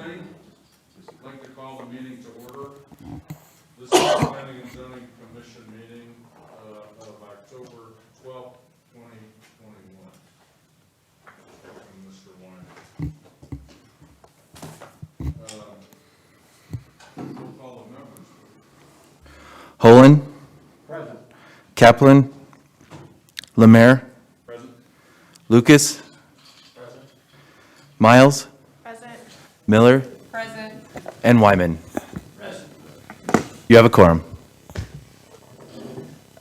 evening. I'd like to call the meeting to order. This is the Planning and Zoning Commission meeting of October 12th, 2021. Mr. Wine. We'll call the members. Holen, Present. Kaplan, Lemaire, Present. Lucas, Present. Miles, Present. Miller, Present. and Wyman. Present. You have a quorum.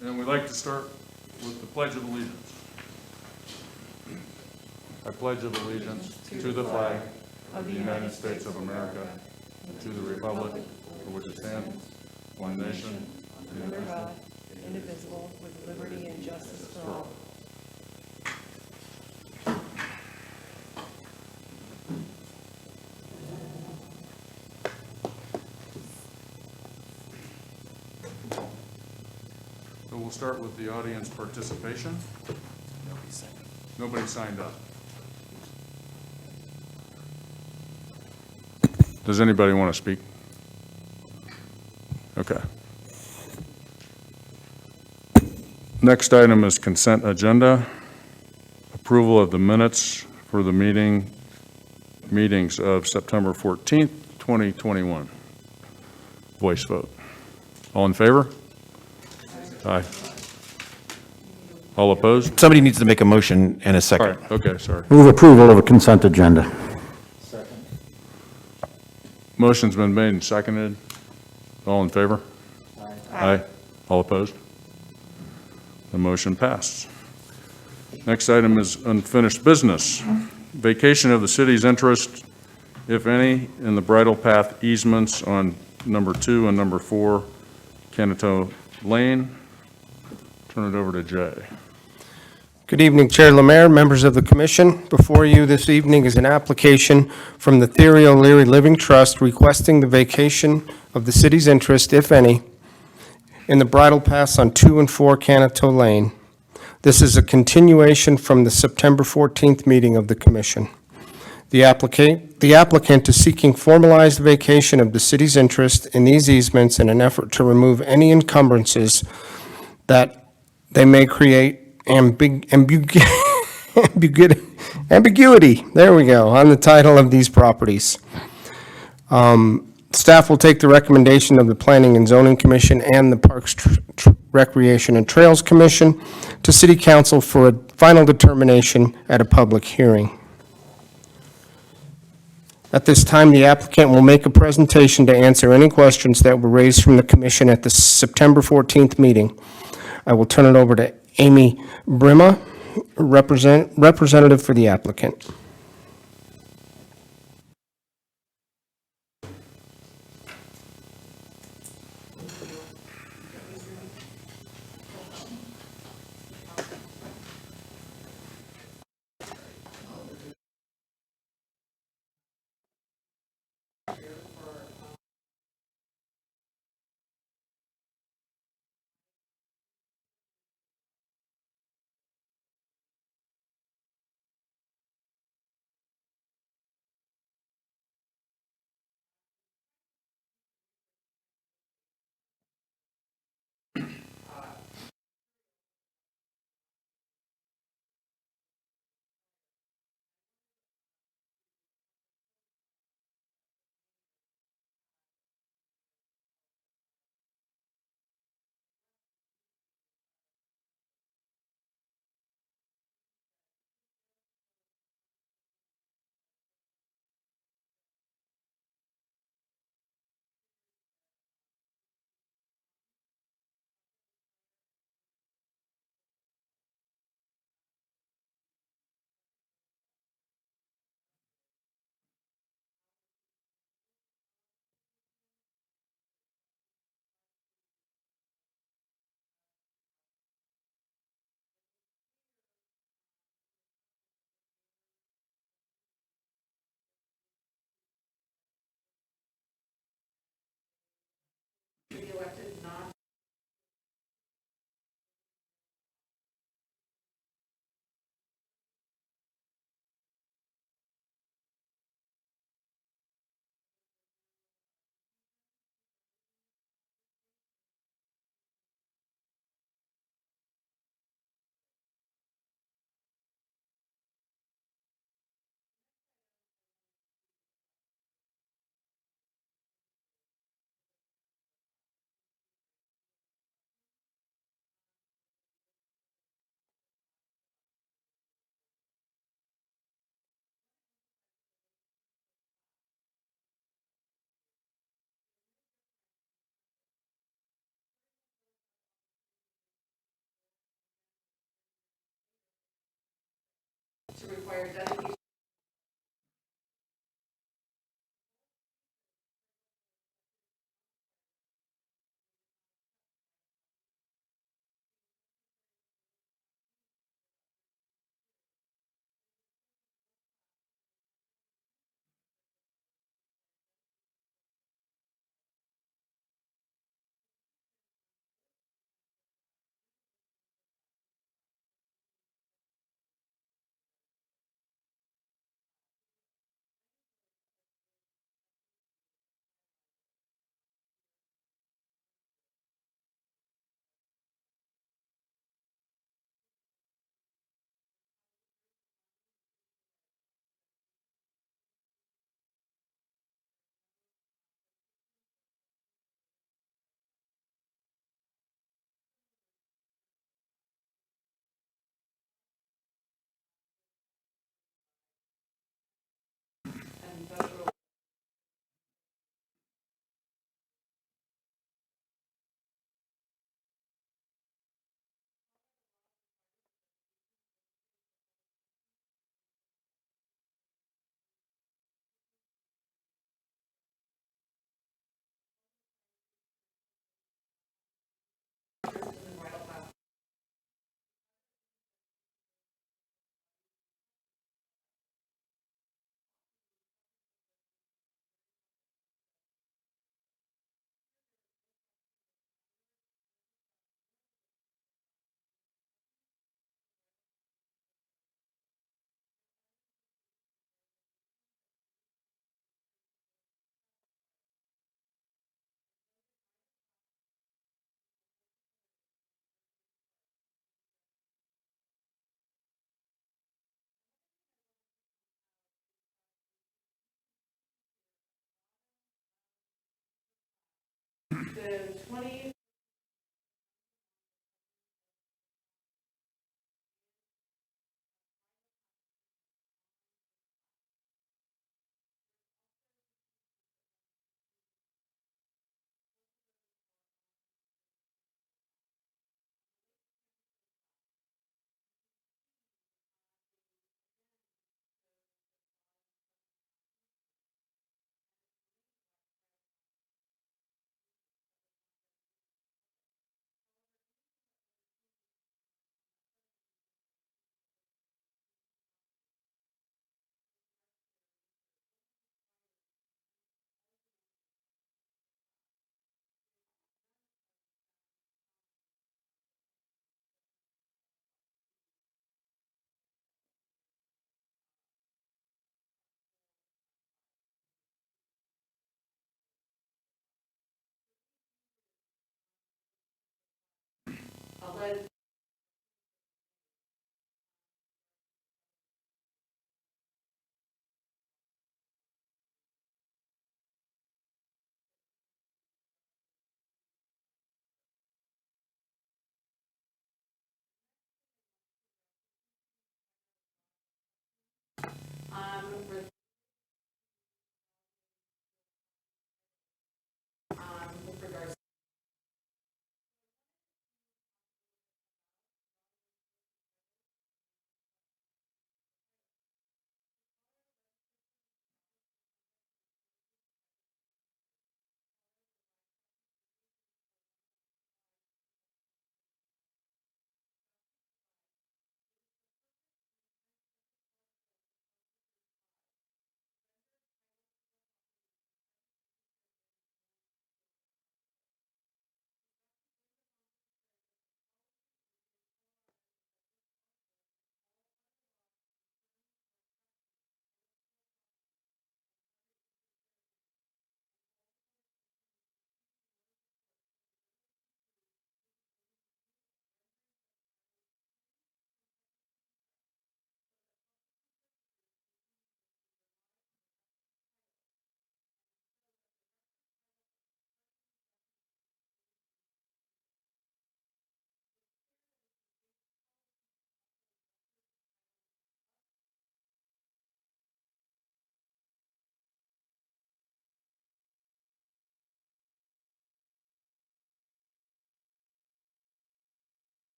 And we'd like to start with the Pledge of Allegiance. I pledge of allegiance to the flag of the United States of America and to the republic for which it stands, one nation, Under God, indivisible, with liberty and justice for all. So we'll start with the audience participation. Nobody signed up. Does anybody want to speak? Okay. Next item is consent agenda. Approval of the minutes for the meetings of September 14th, 2021. Voice vote. All in favor? Aye. All opposed? Somebody needs to make a motion and a All second. right, okay, sorry. Move approval of a consent agenda. Second. Motion's been made and seconded. All in favor? Aye. All opposed? The motion passed. Next item is unfinished business. Vacation of the city's interest, if any, in the bridle path easements on number 2 and number 4 Canito Lane. Turn it over to Jay. Good evening, Chair Lemaire, members of the commission. Before you this evening is an application from the Theory O'Leary Living Trust requesting the vacation of the city's interest, if any, in the bridle paths on 2 and 4 Canito Lane. This is a continuation from the September 14th meeting of the commission. The applicant is seeking formalized vacation of the city's interest in these easements in an effort to remove any encumbrances that they may create ambiguity, there we go, on the title of these properties. Staff will take the recommendation of the Planning and Zoning Commission and the Parks, Recreation and Trails Commission to City Council for a final determination at a public hearing. At this time, the applicant will make a presentation to answer any questions that were raised from the commission at the September 14th meeting. I will turn it over to Amy Brima, representative for the applicant. require dedication. And federal. The 20. Alleged. With regards.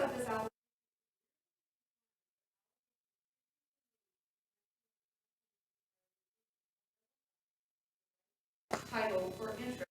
of this application title for interest.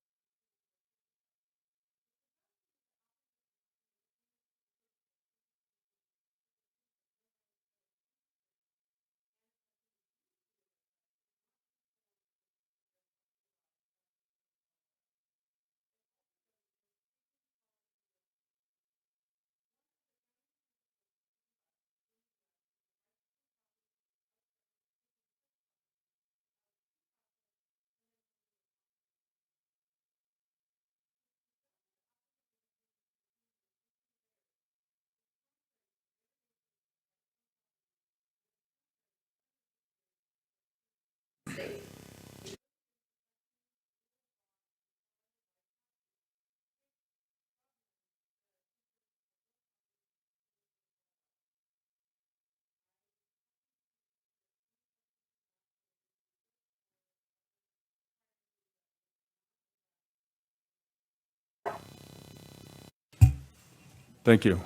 Thank you.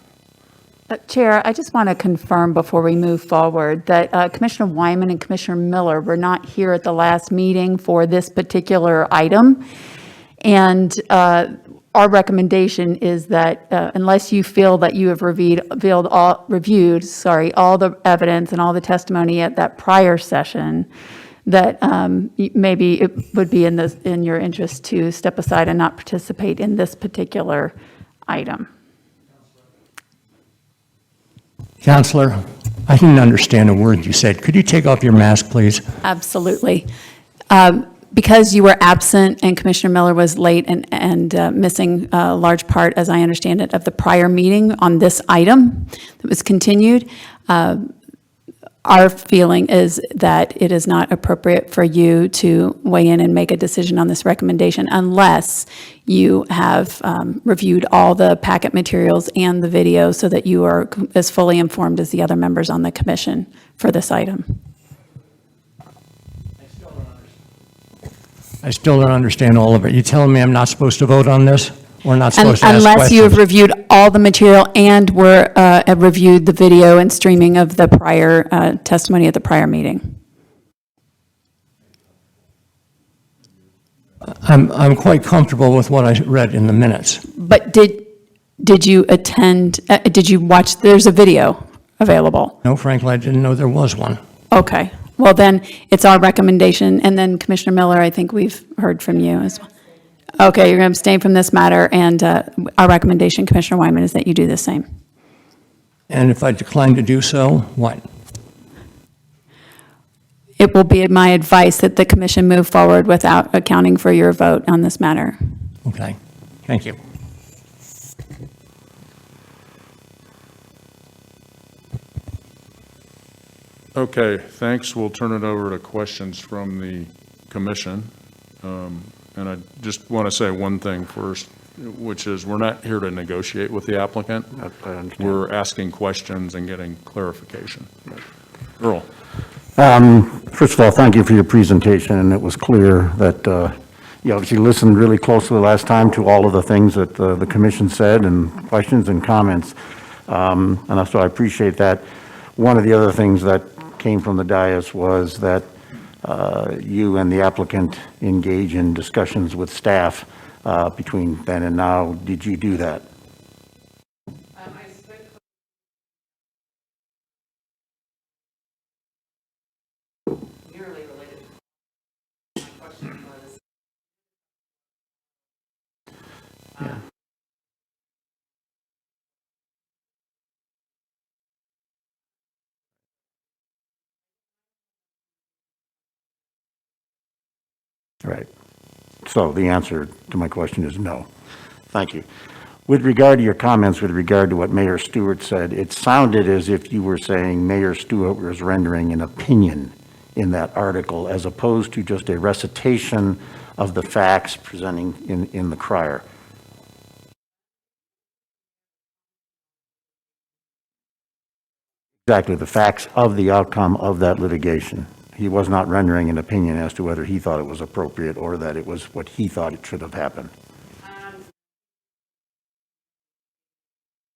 Chair, I just want to confirm before we move forward that Commissioner Wyman and Commissioner Miller were not here at the last meeting for this particular item. And our recommendation is that unless you feel that you have reviewed all the evidence and all the testimony at that prior session, that maybe it would be in your interest to step aside and not participate in this particular item. Counselor, I didn't understand a word you said. Could you take off your mask, please? Absolutely. Because you were absent and Commissioner Miller was late and missing a large part, as I understand it, of the prior meeting on this item that was continued, our feeling is that it is not appropriate for you to weigh in and make a decision on this recommendation unless you have reviewed all the packet materials and the video so that you are as fully informed as the other members on the commission for this item. I still don't understand all of it. You telling me I'm not supposed to vote on this? We're not supposed to ask questions? Unless you have reviewed all the material and have reviewed the video and streaming of the prior testimony at the prior meeting. I'm quite comfortable with what I read in the minutes. But did you attend, did you watch, there's a video available? No, frankly, I didn't know there was one. Okay, well then, it's our recommendation, and then Commissioner Miller, I think we've heard from you as well. Okay, you're going to abstain from this matter, and our recommendation, Commissioner Wyman, is that you do the same. And if I decline to do so, what? It will be my advice that the commission move forward without accounting for your vote on this matter. Okay, thank you. Okay, thanks. We'll turn it over to questions from the commission. And I just want to say one thing first, which is we're not here to negotiate with the applicant. I understand. We're asking questions and getting clarification. Earl. First of all, thank you for your presentation, and it was clear that you obviously listened really closely the last time to all of the things that the commission said and questions and comments, and so I appreciate that. One of the other things that came from the dais was that you and the applicant engage in discussions with staff between then and now. Did you do that? Nearly related. My question was. Yeah. Right. So the answer to my question is no. Thank you. With regard to your comments, with regard to what Mayor Stewart said, it sounded as if you were saying Mayor Stewart was rendering an opinion in that article as opposed to just a recitation of the facts presenting in the crier. Exactly, the facts of the outcome of that litigation. He was not rendering an opinion as to whether he thought it was appropriate or that it was what he thought it should have happened.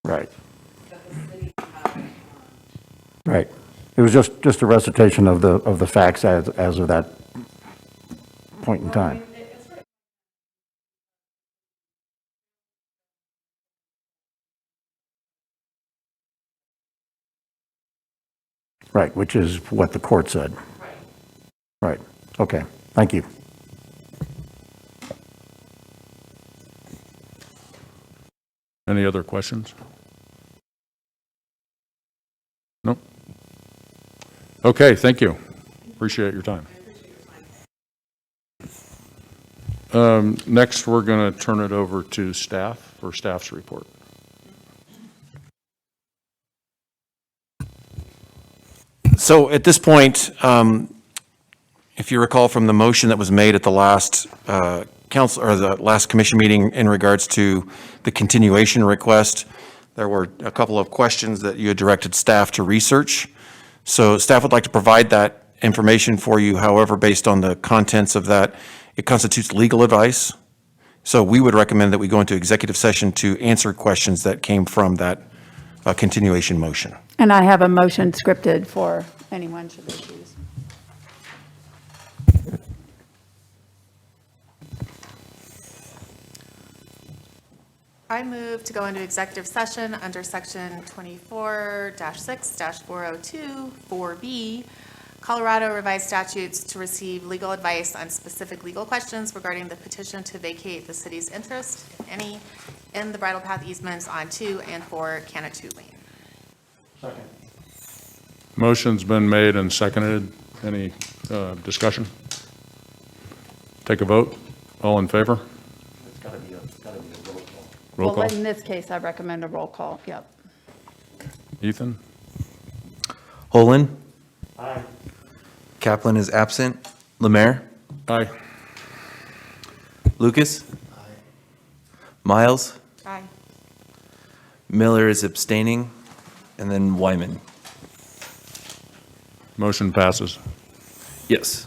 Right. Right. It was just a recitation of the facts as of that point in time. Right, which is what the court said. Right. Okay, thank you. Any other questions? Nope. Okay, thank you. Appreciate your time. Next, we're going to turn it over to staff for staff's report. So at this point, if you recall from the motion that was made at the last council, or the last commission meeting in regards to the continuation request, there were a couple of questions that you had directed staff to research. So staff would like to provide that information for you. However, based on the contents of that, it constitutes legal advice. So we would recommend that we go into executive session to answer questions that came from that continuation motion. And I have a motion scripted for anyone should they choose. I move to go into executive session under section 24-6-402, 4B, Colorado revised statutes to receive legal advice on specific legal questions regarding the petition to vacate the city's interest, if any, in the bridle path easements on 2 and 4 Canatu Lane. Motion's been made and seconded. Any discussion? Take a vote. All in favor? Roll call. Well, in this case, I recommend a roll call, yep. Ethan? Holland? Aye. Kaplan is absent. Lemaire? Aye. Lucas? Aye. Miles? Aye. Miller is abstaining. And then Wyman? Motion passes. Yes.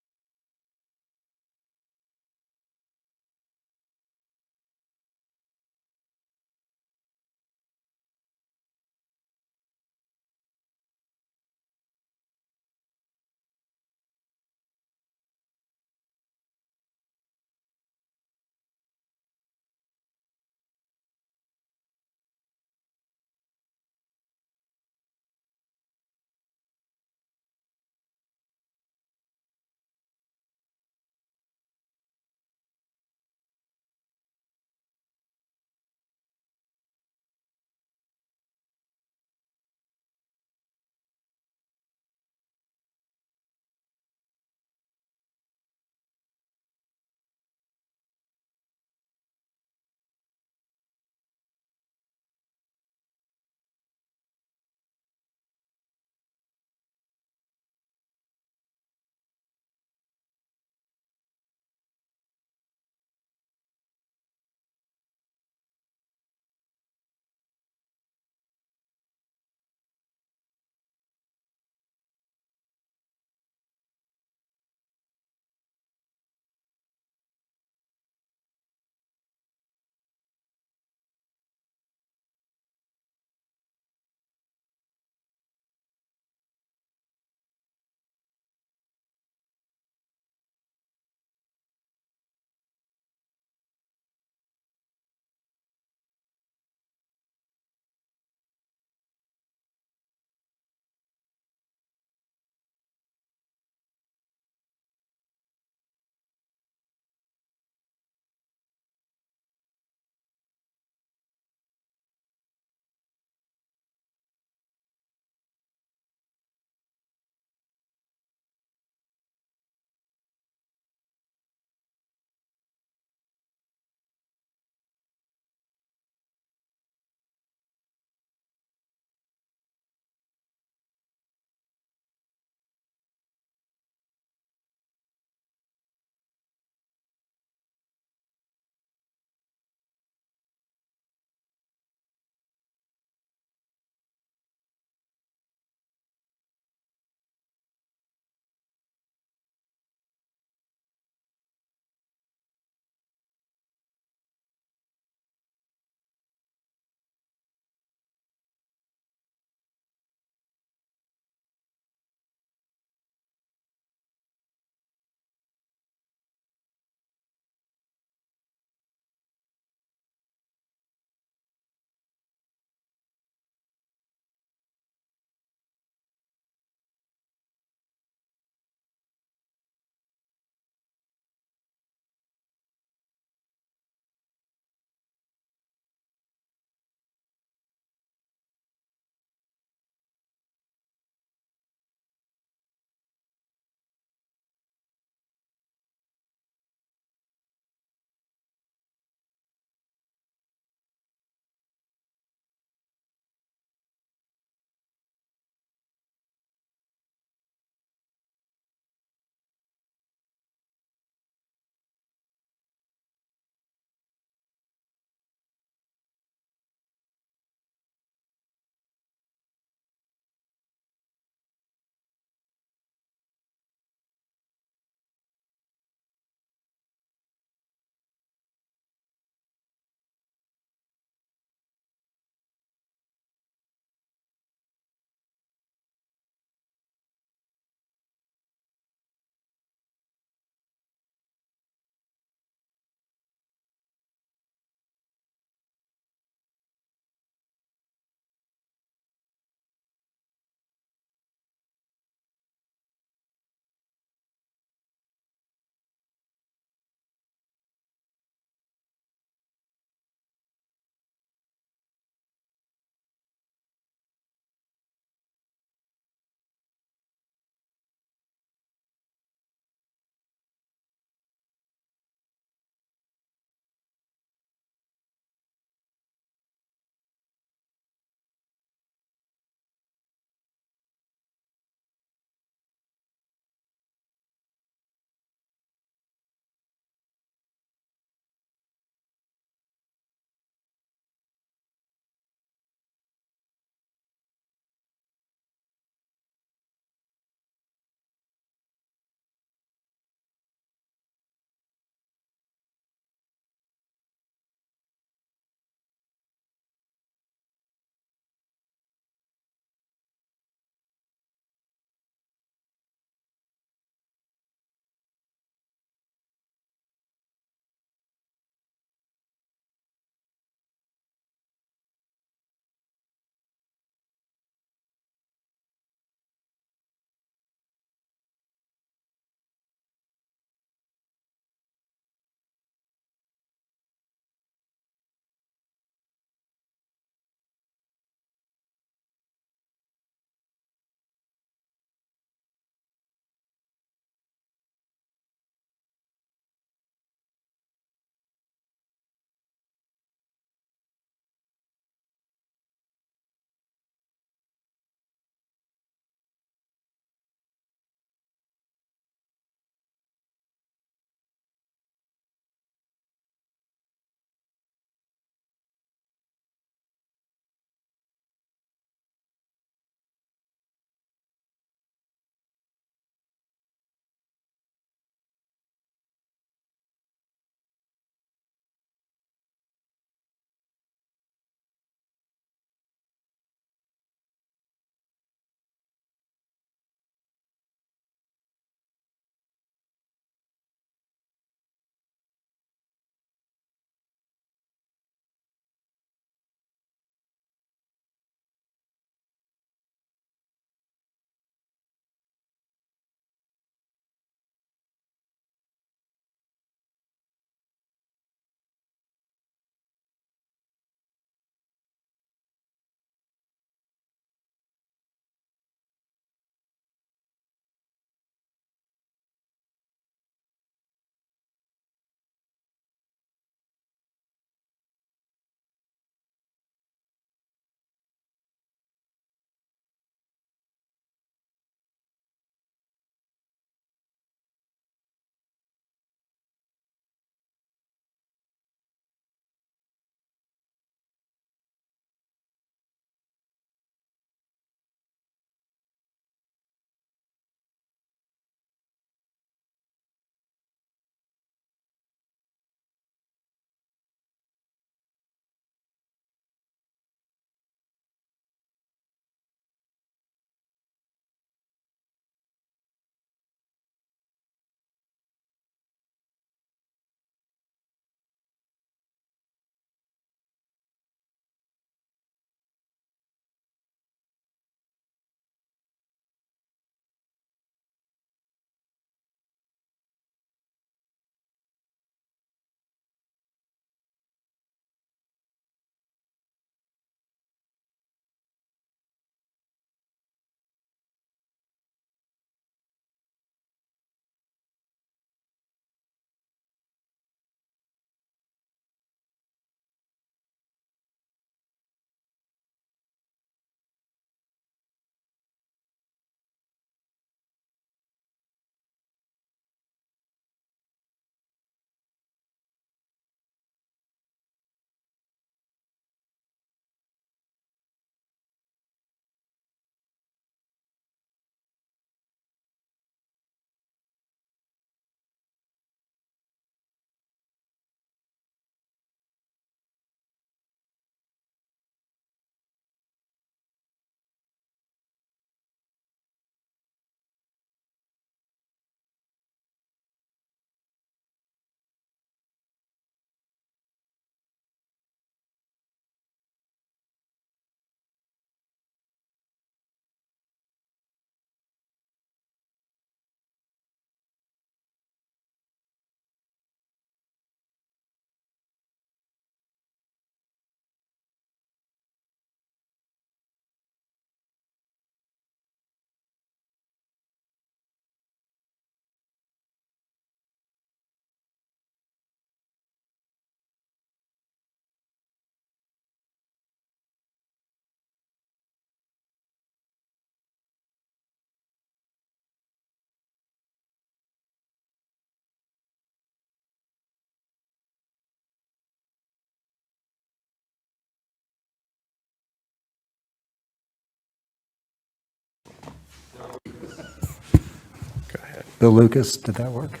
Bill Lucas, did that work?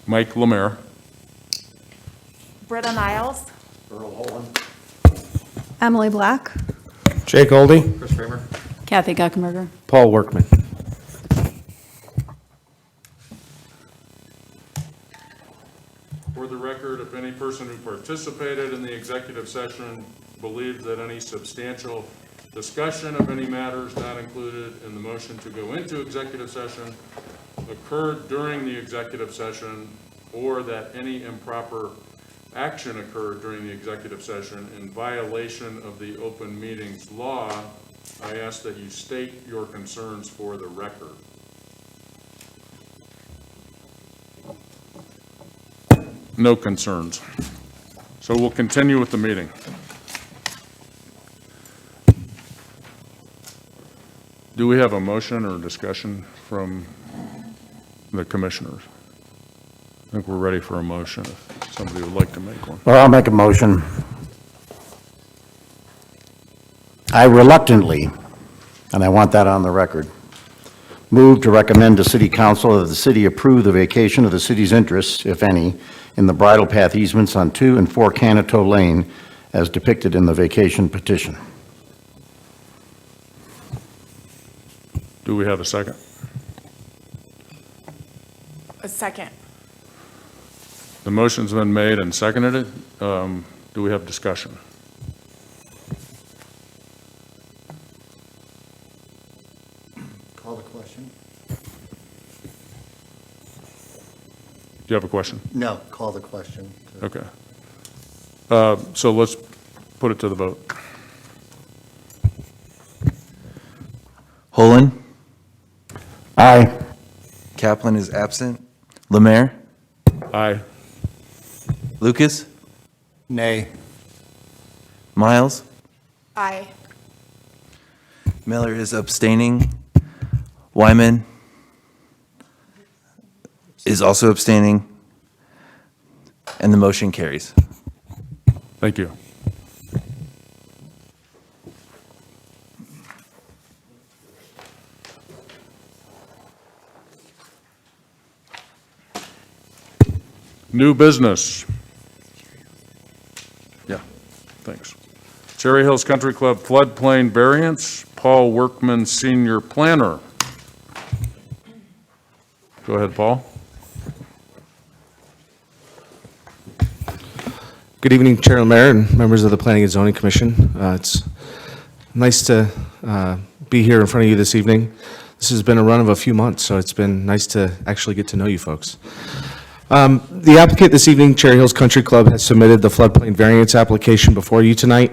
Mike Lemare, Britta Niles. Emily Black. Jay Goldie. Kathy Guckenberger. Paul Workman. for the record, if any person who participated in the executive session believes that any substantial discussion of any matters not included in the motion to go into executive session occurred during the executive session, or that any improper action occurred during the executive session in violation of the open meetings law, I ask that you state your concerns for the record. No concerns. So we'll continue with the meeting. Do we have a motion or discussion from the commissioners? I think we're ready for a motion, if somebody would like to make one. Well, I'll make a motion. I reluctantly, and I want that on the record, move to recommend to City Council that the city approve the vacation of the city's interests, if any, in the bridle path easements on 2 and 4 Canito Lane as depicted in the vacation petition. Do we have a second? A second. The motion's been made and seconded. Do we have discussion? Call the question? Do you have a question? No, call the question. Okay. So let's put it to the vote. Holland, Aye. Kaplan is absent. Lemaire, Aye. Lucas, Nay. Miles, Aye. Miller is abstaining. Wyman is also abstaining. And the motion carries. Thank you. New business. Yeah, thanks. Cherry Hills Country Club floodplain variance, Paul Workman, Senior Planner. Go ahead, Paul. Good evening, Chair Lemaire and members of the Planning and Zoning Commission. It's nice to be here in front of you this evening. This has been a run of a few months, so it's been nice to actually get to know you folks. The applicant this evening, Cherry Hills Country Club, has submitted the floodplain variance application before you tonight.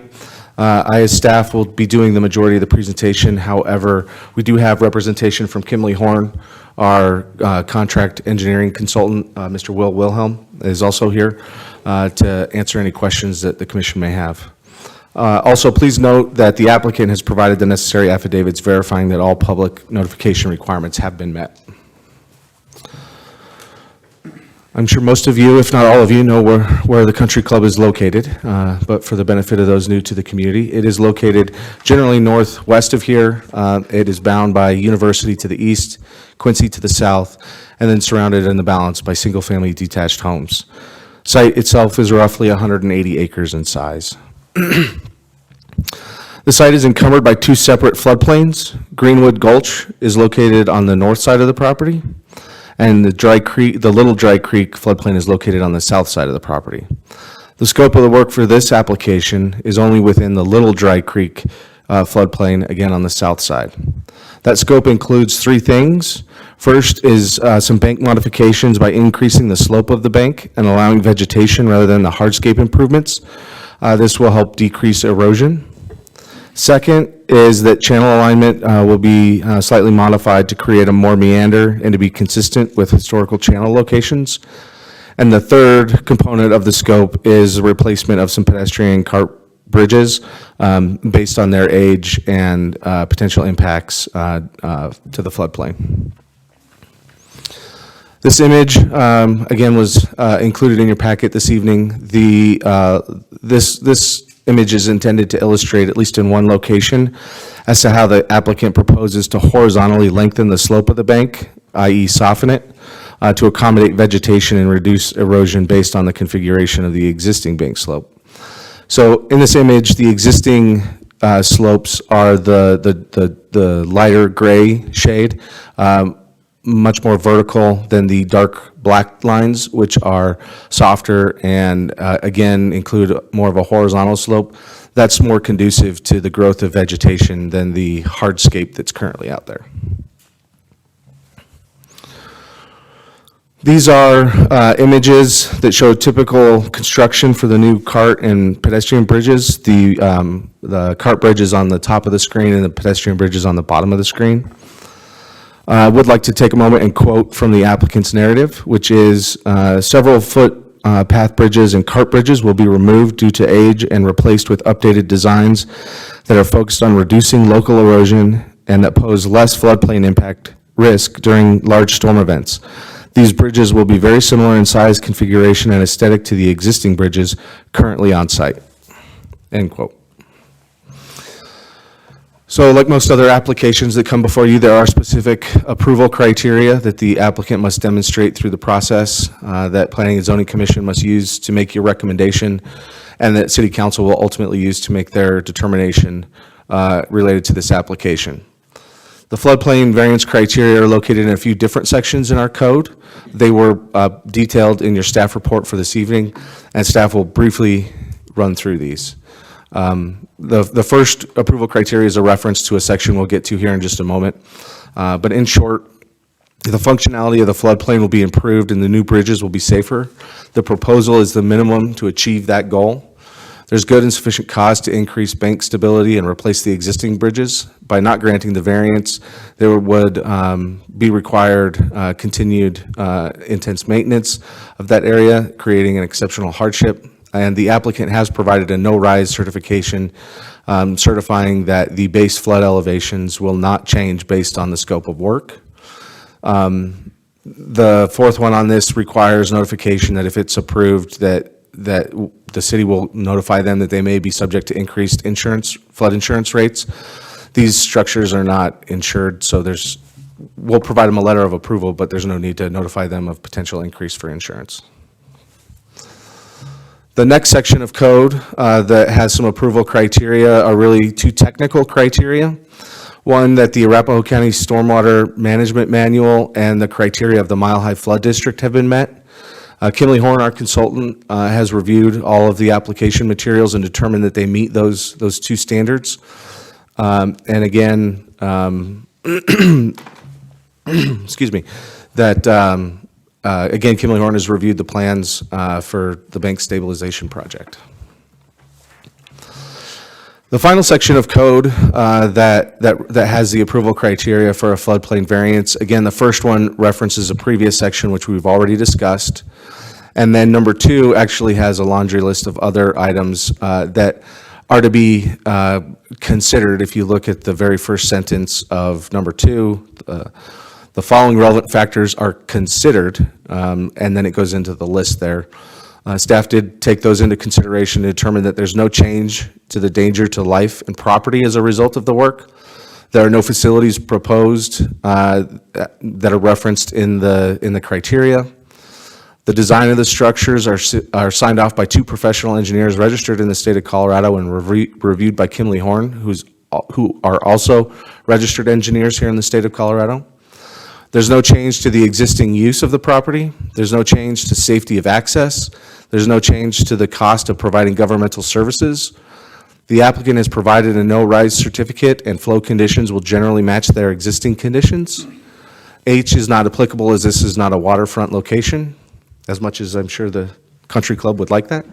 I, as staff, will be doing the majority of the presentation. However, we do have representation from Kimley Horn, our contract engineering consultant. Mr. Will Wilhelm is also here to answer any questions that the commission may have. Also, please note that the applicant has provided the necessary affidavits verifying that all public notification requirements have been met. I'm sure most of you, if not all of you, know where the country club is located, but for the benefit of those new to the community, it is located generally northwest of here. It is bound by University to the east, Quincy to the south, and then surrounded in the balance by single-family detached homes. Site itself is roughly 180 acres in size. The site is encumbered by 2 separate floodplains. Greenwood Gulch is located on the north side of the property, and the Little Dry Creek floodplain is located on the south side of the property. The scope of the work for this application is only within the Little Dry Creek floodplain, again on the south side. That scope includes 3 things. First is some bank modifications by increasing the slope of the bank and allowing vegetation rather than the hardscape improvements. This will help decrease erosion. Second is that channel alignment will be slightly modified to create a more meander and to be consistent with historical channel locations. And the third component of the scope is the replacement of some pedestrian cart bridges based on their age and potential impacts to the floodplain. This image, again, was included in your packet this evening. This image is intended to illustrate, at least in one location, as to how the applicant proposes to horizontally lengthen the slope of the bank i.e. soften it, to accommodate vegetation and reduce erosion based on the configuration of the existing bank slope. So in this image, the existing slopes are the lighter gray shade, much more vertical than the dark black lines, which are softer and again include more of a horizontal slope. That's more conducive to the growth of vegetation than the hardscape that's currently out there. These are images that show typical construction for the new cart and pedestrian bridges. The cart bridge is on the top of the screen and the pedestrian bridge is on the bottom of the screen. I would like to take a moment and quote from the applicant's narrative, which is several footpath bridges and cart bridges will be removed due to age and replaced with updated designs that are focused on reducing local erosion and that pose less floodplain impact risk during large storm events. These bridges will be very similar in size, configuration, and aesthetic to the existing bridges currently on site. End quote. So like most other applications that come before you, there are specific approval criteria that the applicant must demonstrate through the process that Planning and Zoning Commission must use to make your recommendation, and that City Council will ultimately use to make their determination related to this application. The floodplain variance criteria are located in a few different sections in our code. They were detailed in your staff report for this evening, and staff will briefly run through these. The first approval criteria is a reference to a section we'll get to here in just a moment. But in short, the functionality of the floodplain will be improved and the new bridges will be safer. The proposal is the minimum to achieve that goal. There's good and sufficient cause to increase bank stability and replace the existing bridges. By not granting the variance, there would be required continued intense maintenance of that area, creating an exceptional hardship. And the applicant has provided a no-rise certification certifying that the base flood elevations will not change based on the scope of work. The fourth one on this requires notification that if it's approved that the city will notify them that they may be subject to increased flood insurance rates. These structures are not insured, so we'll provide them a letter of approval, but there's no need to notify them of potential increase for insurance. The next section of code that has some approval criteria are really two technical criteria. One, that the Arapahoe County Stormwater Management Manual and the criteria of the Mile High Flood District have been met. Kimley Horn, our consultant, has reviewed all of the application materials and determined that they meet those two standards. And again, excuse me, that again, Kimley Horn has reviewed the plans for the bank stabilization project. The final section of code that has the approval criteria for a floodplain variance, again, the first one references a previous section which we've already discussed. And then number two actually has a laundry list of other items that are to be considered. If you look at the very first sentence of number two, the following relevant factors are considered, and then it goes into the list there. Staff did take those into consideration to determine that there's no change to the danger to life and property as a result of the work. There are no facilities proposed that are referenced in the criteria. The design of the structures are signed off by two professional engineers registered in the state of Colorado and reviewed by Kimley Horn, who are also registered engineers here in the state of Colorado. There's no change to the existing use of the property. There's no change to safety of access. There's no change to the cost of providing governmental services. The applicant has provided a no-rise certificate, and flow conditions will generally match their existing conditions. H is not applicable as this is not a waterfront location, as much as I'm sure the country club would like that.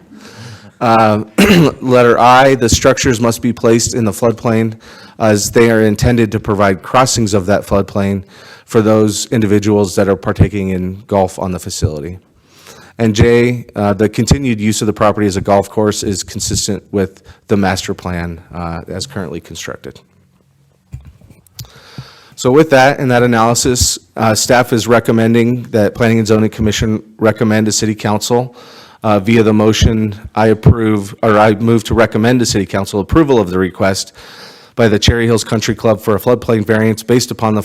Letter I, the structures must be placed in the floodplain as they are intended to provide crossings of that floodplain for those individuals that are partaking in golf on the facility. And J, the continued use of the property as a golf course is consistent with the master plan as currently constructed. So with that and that analysis, staff is recommending that Planning and Zoning Commission recommend to City Council via the motion I move to recommend to City Council approval of the request by the Cherry Hills Country Club for a floodplain variance based upon the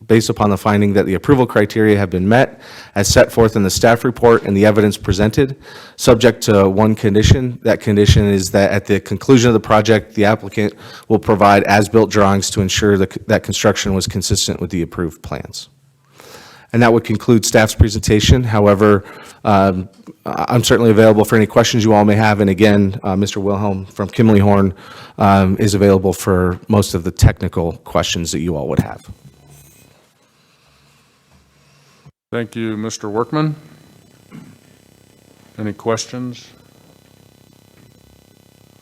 based upon the finding that the approval criteria have been met as set forth in the staff report and the evidence presented, subject to one condition. That condition is that at the conclusion of the project, the applicant will provide as-built drawings to ensure that construction was consistent with the approved plans. And that would conclude staff's presentation. However, I'm certainly available for any questions you all may have. And again, Mr. Wilhelm from Kimley Horn is available for most of the technical questions that you all would have. Thank you, Mr. Workman. Any questions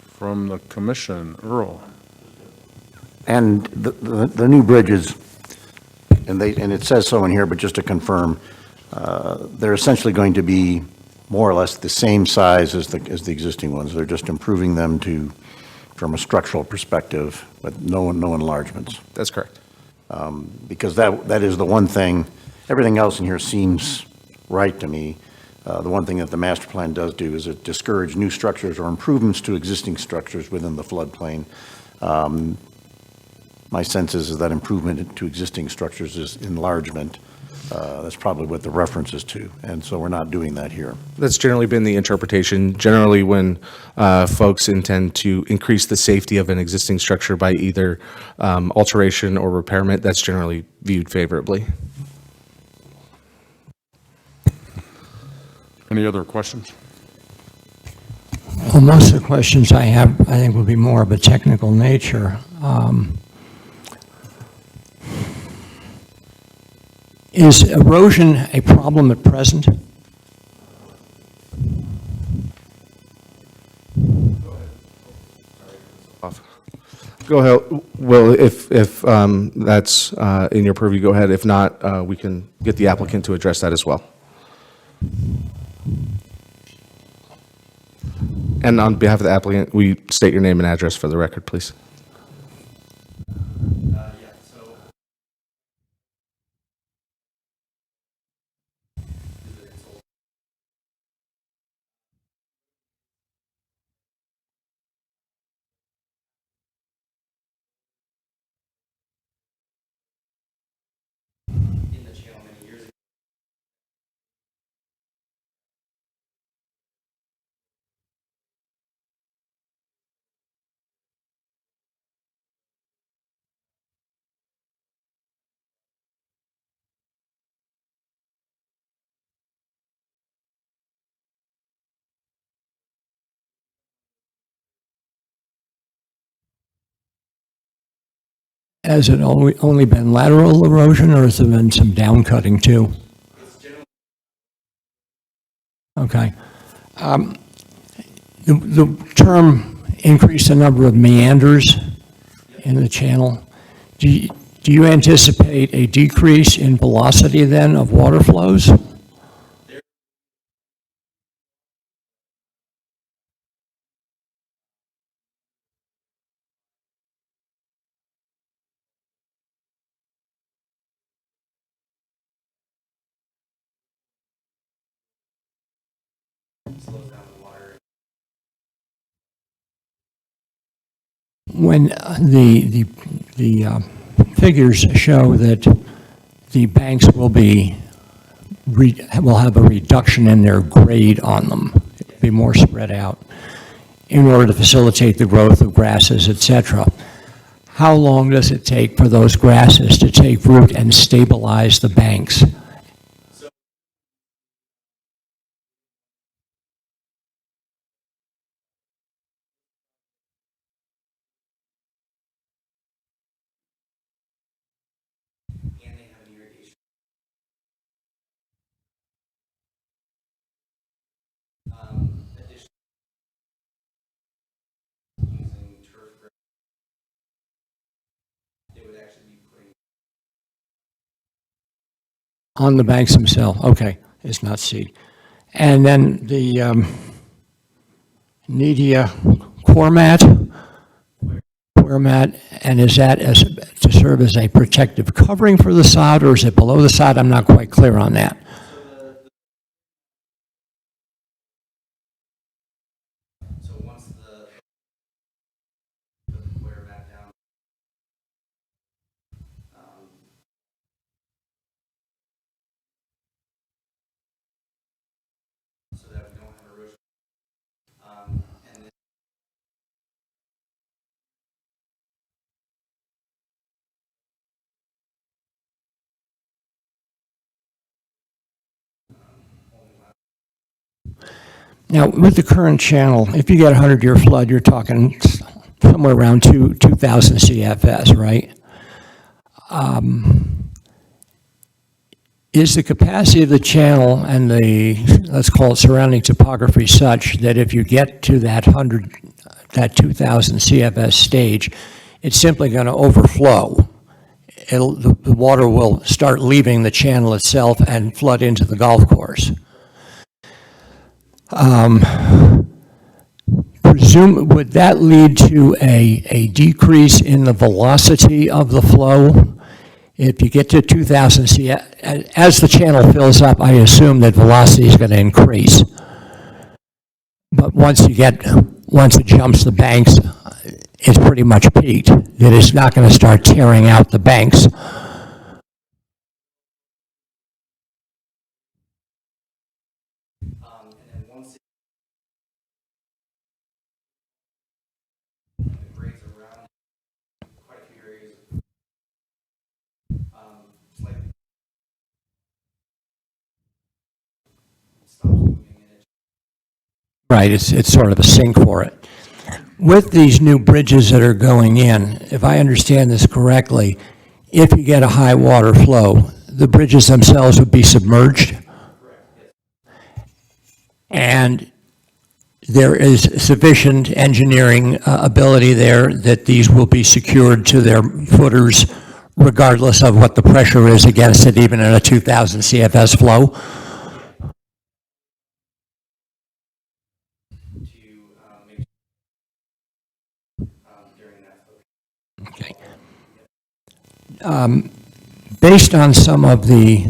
from the commission? Earl? And the new bridges, and it says so in here, but just to confirm, they're essentially going to be more or less the same size as the existing ones. They're just improving them from a structural perspective, but no enlargements. That's correct. Because that is the one thing, everything else in here seems right to me. The one thing that the master plan does do is it discourage new structures or improvements to existing structures within the floodplain. My sense is that improvement to existing structures is enlargement. That's probably what the reference is to, and so we're not doing that here. That's generally been the interpretation. Generally, when folks intend to increase the safety of an existing structure by either alteration or repairment, that's generally viewed favorably. Any other questions? Well, most of the questions I have, I think, will be more of a technical nature. Is erosion a problem at present? Go ahead. Well, if that's in your purview, go ahead. If not, we can get the applicant to address that as well. And on behalf of the applicant, we state your name and address for the record, please. Has it only been lateral erosion, or has there been some down cutting too? Okay. The term increase the number of meanders in the channel. Do you anticipate a decrease in velocity then of water flows? When the figures show that the banks will have a reduction in their grade on them, be more spread out, in order to facilitate the growth of grasses, et cetera. How long does it take for those grasses to take root and stabilize the banks? On the banks themselves, okay, it's not seed. And then the Nedia core mat, and is that to serve as a protective covering for the sod, or is it below the sod? I'm not quite clear on that. Now, with the current channel, if you get a 100-year flood, you're talking somewhere around 2,000 CFS, right? Is the capacity of the channel and the, let's call it surrounding topography, such that if you get to that 2,000 CFS stage, it's simply going to overflow? The water will start leaving the channel itself and flood into the golf course. Would that lead to a decrease in the velocity of the flow? If you get to 2,000 CFS, as the channel fills up, I assume that velocity is going to increase. But once it jumps the banks, it's pretty much peaked. That it's not going to start tearing out the banks. Right, it's sort of a sink for it. With these new bridges that are going in, if I understand this correctly, if you get a high water flow, the bridges themselves would be submerged? And there is sufficient engineering ability there that these will be secured to their footers regardless of what the pressure is against it, even in a 2,000 CFS flow? Okay. Based on some of the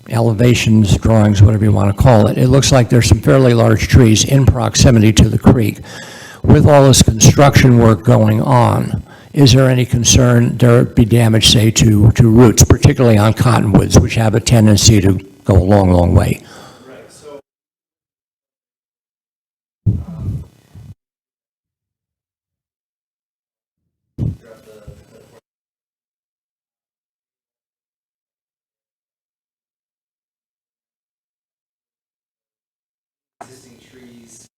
elevations, drawings, whatever you want to call it, it looks like there's some fairly large trees in proximity to the creek. With all this construction work going on, is there any concern there would be damage, say, to roots, particularly on cottonwoods, which have a tendency to go a long, long way? Right, so existing trees.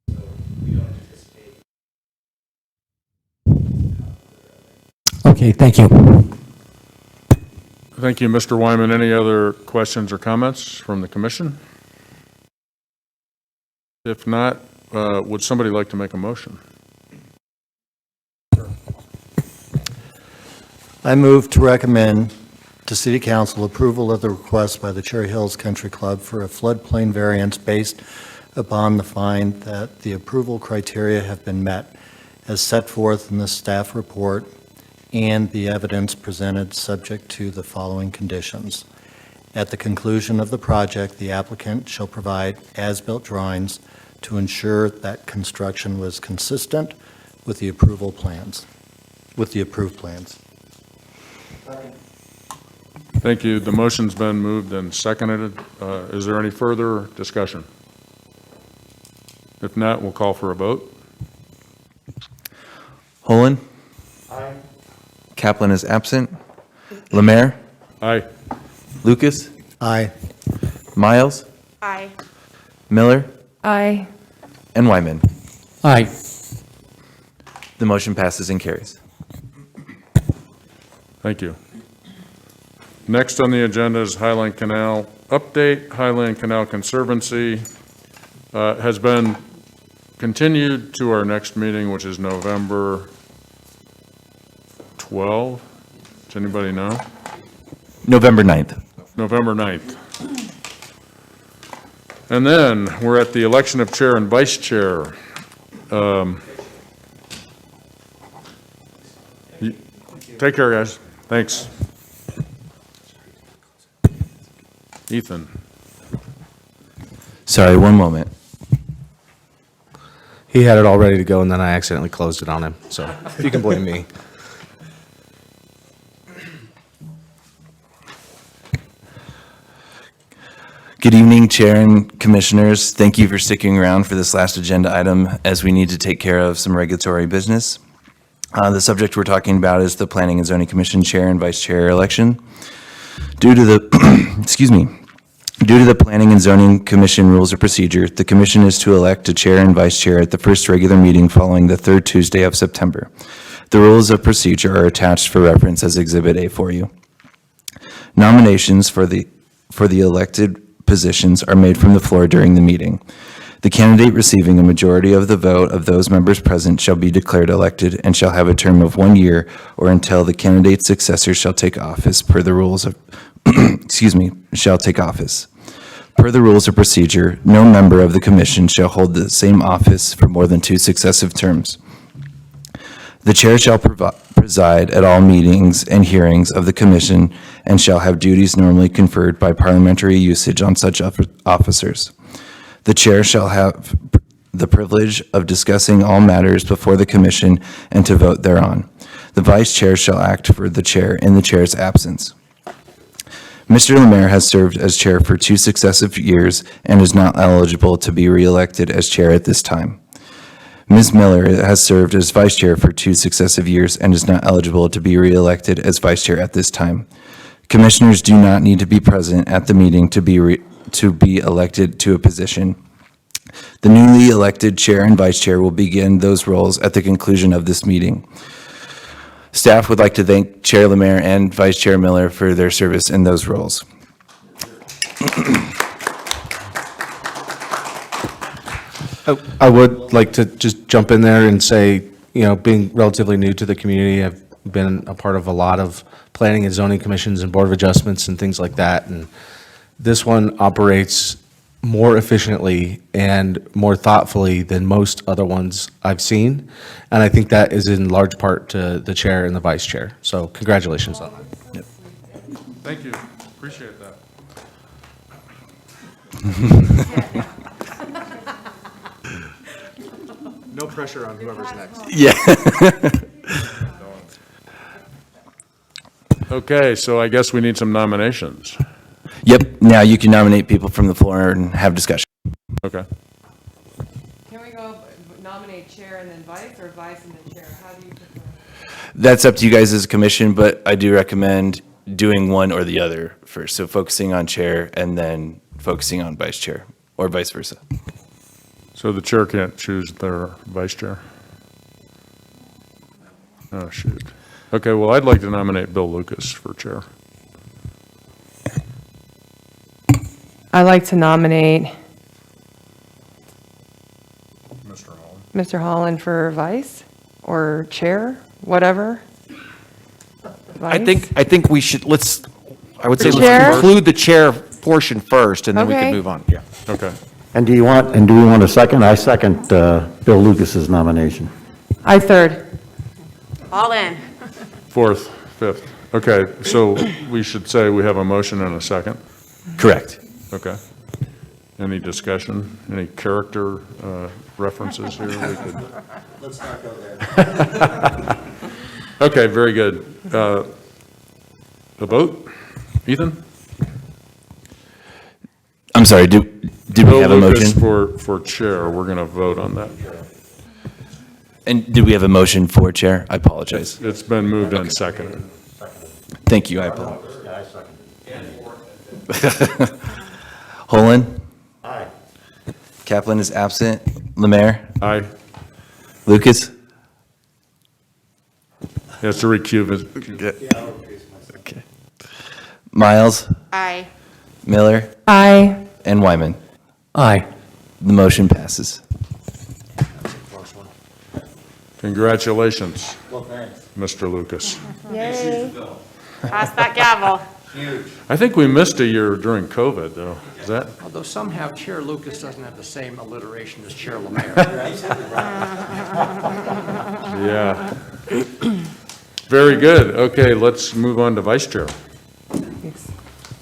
So we don't anticipate. Okay, thank you. Thank you, Mr. Wyman. Any other questions or comments from the commission? If not, would somebody like to make a motion? I move to recommend to City Council approval of the request by the Cherry Hills Country Club for a floodplain variance based upon the find that the approval criteria have been met as set forth in the staff report and the evidence presented subject to the following conditions. At the conclusion of the project, the applicant shall provide as-built drawings to ensure that construction was consistent with the approved plans. Thank you. The motion's been moved and seconded. Is there any further discussion? If not, we'll call for a vote. Holland? Aye. Kaplan is absent. Lemaire? Aye. Lucas? Aye. Miles? Aye. Miller? Aye. And Wyman. Aye. The motion passes and carries. Thank you. Next on the agenda is Highland Canal update. Highland Canal Conservancy has been continued to our next meeting, which is November 12. Does anybody know? November 9th. November 9th. And then we're at the election of chair and vice chair. Take care, guys. Thanks. Ethan. Sorry, one moment. He had it all ready to go, and then I accidentally closed it on him, so you can blame me. Good evening, Chair and Commissioners. Thank you for sticking around for this last agenda item as we need to take care of some regulatory business. The subject we're talking about is the Planning and Zoning Commission Chair and Vice Chair election. Due to the, excuse me, due to the Planning and Zoning Commission rules of procedure, the commission is to elect a chair and vice chair at the first regular meeting following the third Tuesday of September. The rules of procedure are attached for reference as Exhibit A for you. Nominations for the elected positions are made from the floor during the meeting. The candidate receiving a majority of the vote of those members present shall be declared elected and shall have a term of 1 year or until the candidate's successor shall take office per the rules of, excuse me, shall take office. Per the rules of procedure, no member of the commission shall hold the same office for more than 2 successive terms. The chair shall preside at all meetings and hearings of the commission and shall have duties normally conferred by parliamentary usage on such officers. The chair shall have the privilege of discussing all matters before the commission and to vote thereon. The vice chair shall act for the chair in the chair's absence. Mr. Lemaire has served as chair for 2 successive years and is not eligible to be reelected as chair at this time. Ms. Miller has served as vice chair for 2 successive years and is not eligible to be reelected as vice chair at this time. Commissioners do not need to be present at the meeting to be elected to a position. The newly elected chair and vice chair will begin those roles at the conclusion of this meeting. Staff would like to thank Chair Lemaire and Vice Chair Miller for their service in those roles. I would like to just jump in there and say, you know, being relatively new to the community, I've been a part of a lot of planning and zoning commissions and board of adjustments and things like that. And this one operates more efficiently and more thoughtfully than most other ones I've seen. And I think that is in large part to the chair and the vice chair. So congratulations on that. Yep. Thank you, appreciate that. No pressure on whoever's next. Yeah. Okay, so I guess we need some nominations. Yep, now you can nominate people from the floor and have discussion. Okay. Can we go nominate chair and then vice, or vice and then chair? How do you prefer? That's up to you guys as a commission, but I do recommend doing one or the other first. So focusing on chair and then focusing on vice chair, or vice versa. So the chair can't choose their vice chair? Oh, shoot. Okay, well, I'd like to nominate Bill Lucas for chair. I'd like to nominate Mr. Holland. Mr. Holland for vice or chair, whatever. I Vice? think we should, I would say Chair? let's conclude the chair portion first, and then we Okay. can move on. Yeah. Okay. And do we want a second? I second Bill Lucas's nomination. I third. All in. 4th, 5th. Okay, so we should say we have a motion and a second. Correct. Okay. Any discussion? Any character references here? Let's not go there. Okay, very good. The vote? Ethan? I'm sorry, did we have a Bill Lucas motion? for chair, we're going to vote on that. And did we have a motion for chair? I apologize. It's been moved and seconded. Thank you, I apologize. Holland? Aye. Kaplan is absent. Lemaire? Aye. Lucas? He has to recuse. Okay. Miles? Aye. Miller? Aye. And Wyman? Aye. The motion passes. Congratulations, Well, thanks. Mr. Lucas. Yay. Pass that gavel. I think we missed a year during COVID, though. Is that? Although somehow Chair Lucas doesn't have the same alliteration as Chair Lemaire. Yeah. Very good. Okay, let's move on to vice chair.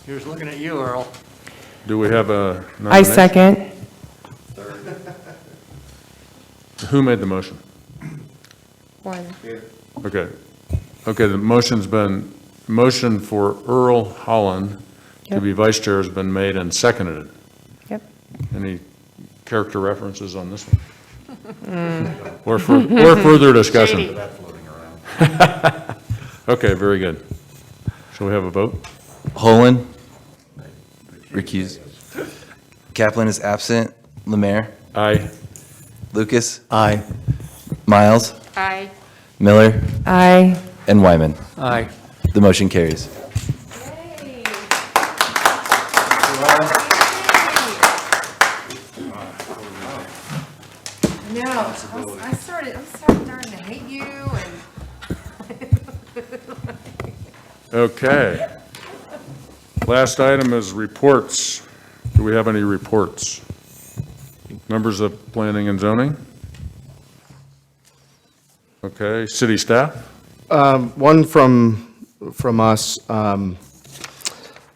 He was looking at you, Earl. Do we have a nomination? I second. Who made the motion? One. Okay. Okay, the motion for Earl Holland to Yep. be vice chair has been made and seconded. Yep. Any character references on this one? Or further discussion? Shady. Okay, very good. Shall we have a vote? Holman? Recuse. Kaplan is absent. Lemaire? Aye. Lucas? Aye. Miles? Aye. Miller? Aye. And Wyman? Aye. The motion carries. Yay. No, I'm starting to hate you and. Okay. Last item is reports. Do we have any reports? Members of Planning and Zoning? Okay, city staff? One from us.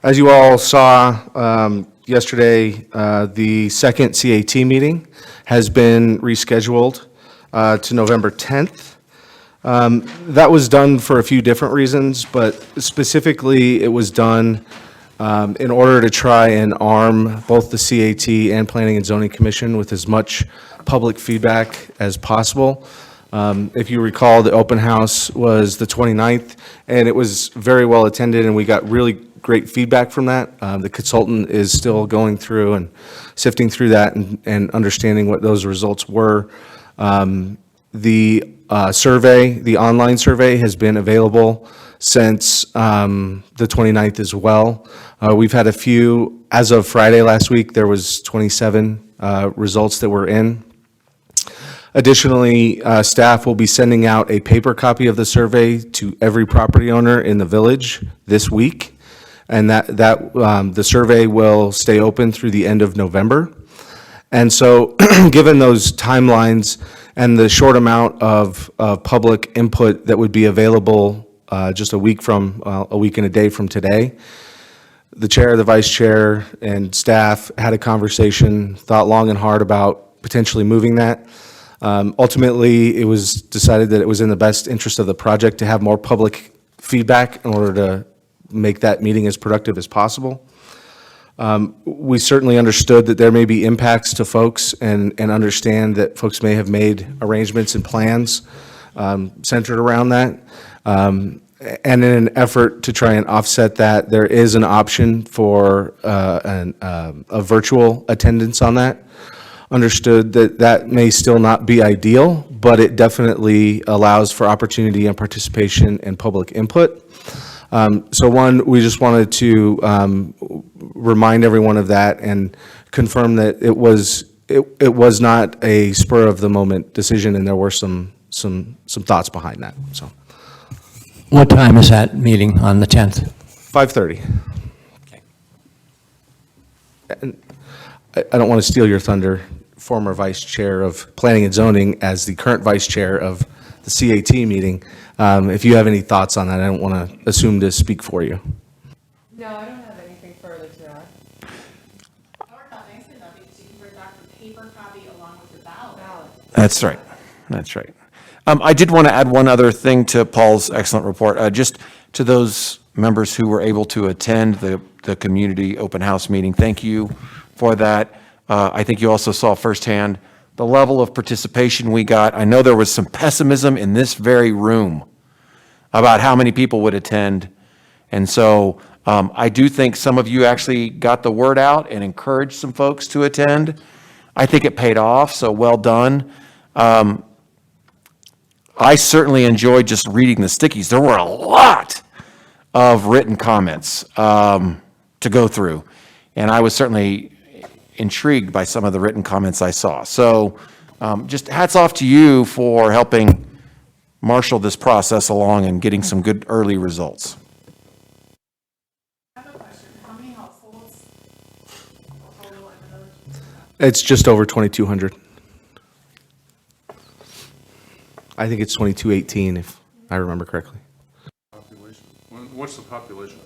As you all saw yesterday, the second CAT meeting has been rescheduled to November 10th. That was done for a few different reasons, but specifically, it was done in order to try and arm both the CAT and Planning and Zoning Commission with as much public feedback as possible. If you recall, the open house was the 29th, and it was very well attended, and we got really great feedback from that. The consultant is still going through and sifting through that and understanding what those results were. The survey, the online survey, has been available since the 29th as well. We've had a few, as of Friday last week, there was 27 results that were in. Additionally, staff will be sending out a paper copy of the survey to every property owner in the village this week, and the survey will stay open through the end of November. And so, given those timelines and the short amount of public input that would be available just a week and a day from today, the chair, the vice chair, and staff had a conversation, thought long and hard about potentially moving that. Ultimately, it was decided that it was in the best interest of the project to have more public feedback in order to make that meeting as productive as possible. We certainly understood that there may be impacts to folks and understand that folks may have made arrangements and plans centered around that. And in an effort to try and offset that, there is an option for a virtual attendance on that. Understood that that may still not be ideal, but it definitely allows for opportunity and participation and public input. So one, we just wanted to remind everyone of that and confirm that it was not a spur of the moment decision, and there were some thoughts behind that. So What time is that meeting on the 10th? 5:30. And I don't want to steal your thunder, former vice chair of Planning and Zoning, as the current vice chair of the CAT meeting. If you have any thoughts on that, I don't want to assume to speak for you. No, I don't have anything further to add. That worked out nicely though, because you can bring back the paper copy along with the ballot. That's right. That's right. I did want to add one other thing to Paul's excellent report. Just to those members who were able to attend the community open house meeting, thank you for that. I think you also saw firsthand the level of participation we got. I know there was some pessimism in this very room about how many people would attend. And so I do think some of you actually got the word out and encouraged some folks to attend. I think it paid off, so well done. I certainly enjoyed just reading the stickies. There were a lot of written comments to go through, and I was certainly intrigued by some of the written comments I saw. So just hats off to you for helping marshal this process along and getting some good early results. I have a question. How many households total in the village? It's just over 2,200. I think it's 2,218, if I remember correctly. Population. What's the population?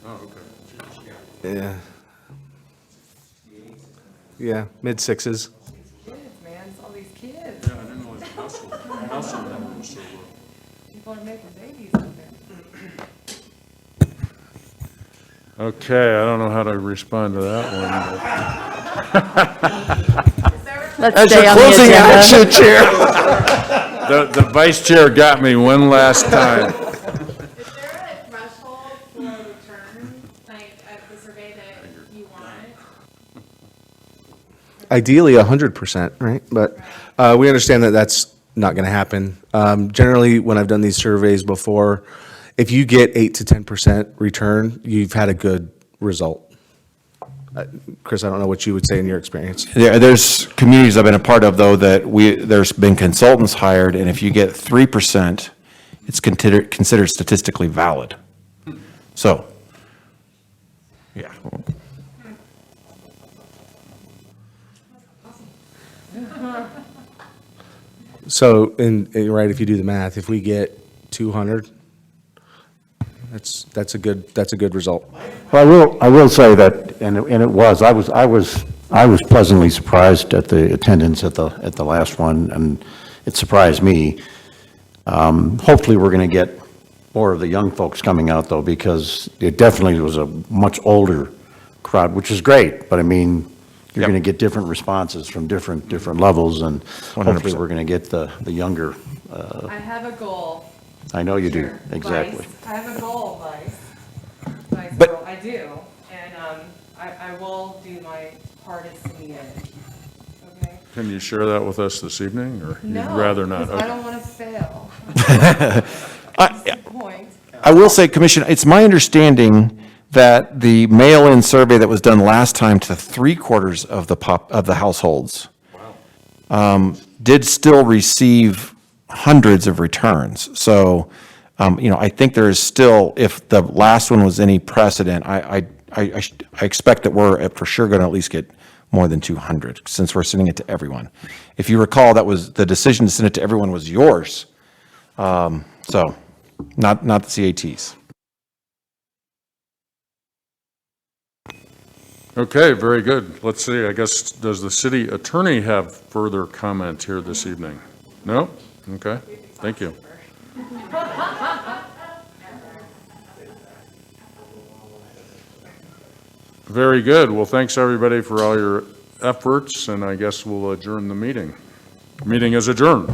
Oh, okay. Yeah. Yeah, mid-sixes. Kids, man, it's all these kids. Yeah, I didn't realize household number was so low. People are making babies out there. Okay, I don't know how to respond to that one. Let's stay on the agenda. Chair. The vice chair got me one last time. Is there a threshold for return, like, of the survey that you want? Ideally, 100%, right? But we understand that that's not going to happen. Generally, when I've done these surveys before, if you get 8 to 10% return, you've had a good result. Chris, I don't know what you would say in your experience. There's communities I've been a part of, though, that there's been consultants hired, and if you get 3%, it's considered statistically valid. So, yeah. So, right, if you do the math, if we get 200, that's a good result. Well, I will say that, and it was, I was pleasantly surprised at the attendance at the last one, and it surprised me. Hopefully, we're going to get more of the young folks coming out, though, because it definitely was a much older crowd, which is great, but I mean, you're Yep. going to get different responses from different levels, and hopefully, 100%. we're going to get the younger, I have a goal. I know you do, Sure. exactly. Vice, I have a goal, Vice But- Earl, I do, and, I will do my hardest in the end, okay? Can you share that with us this evening, or you'd No, rather not? because I Okay. don't want to fail. That's the point. I will say, Commissioner, it's my understanding that the mail-in survey that was done last time to 3/4 of the households did still receive hundreds of returns. So, I think there is still, if the last one was any precedent, I expect that we're for sure going to at least get more than 200, since we're sending it to everyone. If you recall, that was, the decision to send it to everyone was yours. So, not the CATs. Okay, very good. Let's see, I guess, does the city attorney have further comment here this evening? No? Okay, thank you. Very good. Well, thanks, everybody, for all your efforts, and I guess we'll adjourn the meeting. Meeting is adjourned.